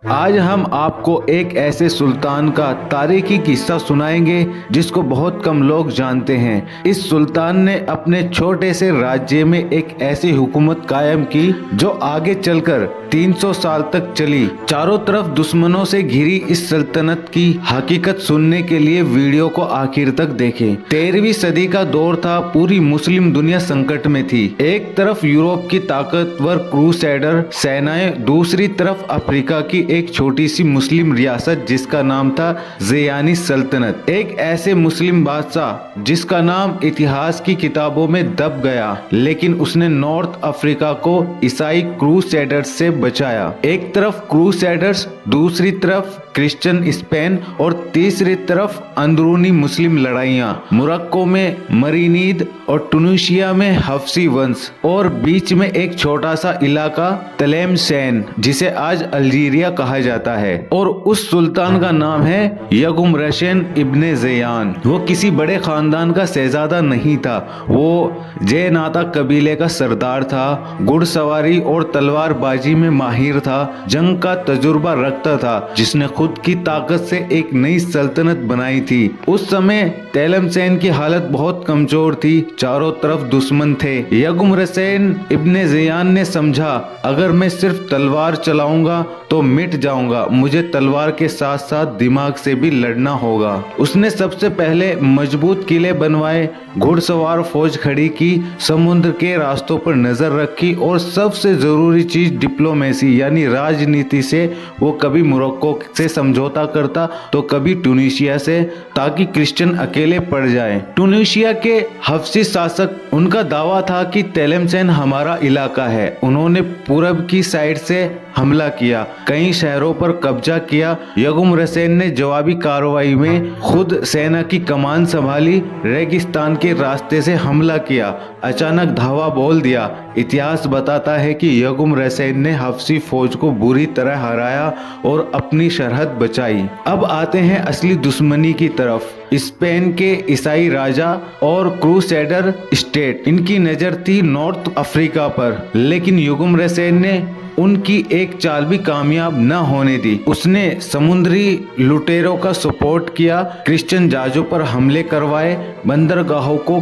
आज हम आपको एक ऐसे सुल्तान का तारीखी किस्सा सुनाएंगे जिसको बहुत कम लोग जानते हैं। इस सुल्तान ने अपने छोटे से राज्य में एक ऐसी हुकूमत कायम की जो आगे चलकर 300 साल तक चली। चारों तरफ दुश्मनों से घिरी इस सल्तनत की हकीकत सुनने के लिए वीडियो को आखिर तक देखें। 13वीं सदी का दौर था, पूरी मुस्लिम दुनिया संकट में थी। एक तरफ यूरोप की ताकतवर क्रूसेडर सेनाएं, दूसरी तरफ अफ्रीका की एक छोटी सी मुस्लिम रियासत जिसका नाम था ज़ियानी सल्तनत। एक ऐसे मुस्लिम बादशाह जिसका नाम इतिहास की किताबों में दब गया, लेकिन उसने नॉर्थ अफ्रीका को ईसाई क्रूसेडर्स से बचाया। एक तरफ क्रूसेडर्स, दूसरी तरफ क्रिश्चियन स्पेन और तीसरी तरफ अंदरूनी मुस्लिम लड़ाइयाँ। मोरक्को में मरीनीद और टूनिशिया में हफ्सी वंश और बीच में एक छोटा सा इलाका तलेमसैन जिसे आज अल्जीरिया कहा जाता है। और उस सुल्तान का नाम है यगुमरसेन इब्ने ज़ियान। वो किसी बड़े खानदान का शहजादा नहीं था, वो जयनाता कबीले का सरदार था। घुड़सवारी और तलवारबाजी में माहिर था, जंग का तजुर्बा रखता था, जिसने खुद की ताकत से एक नई सल्तनत बनाई थी। उस समय तलेमसैन की हालत बहुत कमजोर थी, चारों तरफ दुश्मन थे। यगुमरसेन इब्ने ज़ियान ने समझा, अगर मैं सिर्फ तलवार चलाऊंगा तो मिट जाऊंगा, मुझे तलवार के साथ साथ दिमाग से भी लड़ना होगा। उसने सबसे पहले मजबूत किले बनवाए, घुड़सवार फौज खड़ी की, समुद्र के रास्तों पर नजर रखी और सबसे जरूरी चीज डिप्लोमेसी यानी राजनीति से वो कभी मोरक्को से समझौता करता तो कभी टूनिशिया से, ताकि क्रिश्चियन अकेले पड़ जाएं। टूनिशिया के हफ्सी शासक, उनका दावा था कि तलेमसैन हमारा इलाका है। उन्होंने पूरब की साइड से हमला किया, कई शहरों पर कब्जा किया। यगुमरसेन ने जवाबी कार्रवाई में खुद सेना की कमान संभाली, रेगिस्तान के रास्ते से हमला किया, अचानक धावा बोल दिया। इतिहास बताता है कि यगुमरसेन ने हफ्सी फौज को बुरी तरह हराया और अपनी सरहद बचाई। अब आते हैं असली दुश्मनी की तरफ। स्पेन के ईसाई राजा और क्रूसेडर स्टेट, इनकी नजर थी नॉर्थ अफ्रीका पर, लेकिन यगुमरसेन ने उनकी एक चाल भी कामयाब न होने दी। उसने समुद्री लुटेरों का सपोर्ट किया, क्रिश्चियन जहाजों पर हमले करवाए, बंदरगाहों को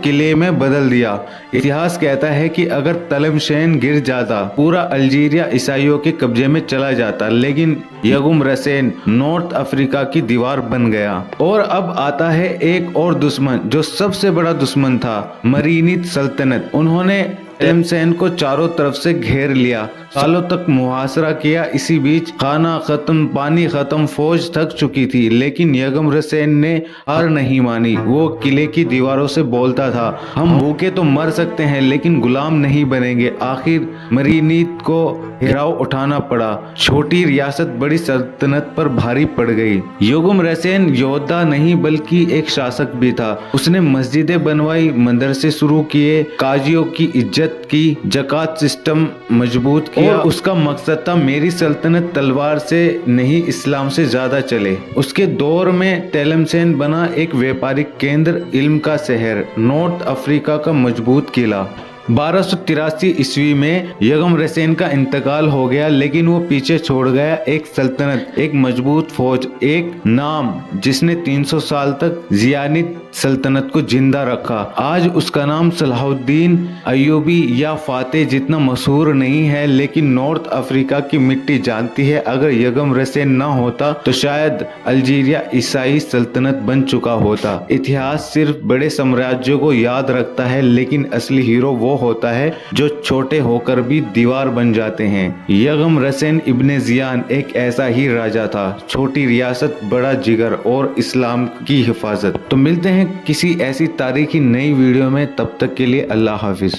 किले में बदल दिया। इतिहास कहता है कि अगर तलेमसैन गिर जाता, पूरा अल्जीरिया ईसाइयों के कब्जे में चला जाता, लेकिन यगुमरसेन नॉर्थ अफ्रीका की दीवार बन गया। और अब आता है एक और दुश्मन जो सबसे बड़ा दुश्मन था, मरीनीद सल्तनत। उन्होंने तलेमसैन को चारों तरफ से घेर लिया, सालों तक मुहासरा किया। इसी बीच खाना खत्म, पानी खत्म, फौज थक चुकी थी, लेकिन यगुमरसेन ने हार नहीं मानी। वो किले की दीवारों से बोलता था, हम भूखे तो मर सकते हैं लेकिन गुलाम नहीं बनेंगे। आखिर मरीनीद को घेराव उठाना पड़ा। छोटी रियासत बड़ी सल्तनत पर भारी पड़ गई। यगुमरसेन योद्धा नहीं बल्कि एक शासक भी था। उसने मस्जिदें बनवाई, मदरसे शुरू किए, काजियों की इज्जत की, जकात सिस्टम मजबूत किया। और उसका मकसद था मेरी सल्तनत तलवार से नहीं इस्लाम से ज्यादा चले। उसके दौर में तलेमसैन बना एक व्यापारिक केंद्र, इल्म का शहर, नॉर्थ अफ्रीका का मजबूत किला। 1283 ईस्वी में यगुमरसेन का इंतकाल हो गया, लेकिन वो पीछे छोड़ गया एक सल्तनत, एक मजबूत फौज, एक नाम जिसने 300 साल तक ज़ियानी सल्तनत को जिंदा रखा। आज उसका नाम सलाहुद्दीन अय्यूबी या फातेह जितना मशहूर नहीं है, लेकिन नॉर्थ अफ्रीका की मिट्टी जानती है। अगर यगुमरसेन ना होता तो शायद अल्जीरिया ईसाई सल्तनत बन चुका होता। इतिहास सिर्फ बड़े साम्राज्यों को याद रखता है, लेकिन असली हीरो वो होता है जो छोटे होकर भी दीवार बन जाते हैं। यगुमरसेन इब्ने ज़ियान एक ऐसा ही राजा था, छोटी रियासत, बड़ा जिगर और इस्लाम की हिफाजत। तो मिलते हैं किसी ऐसी तारीखी नई वीडियो में, तब तक के लिए अल्लाह हाफिज।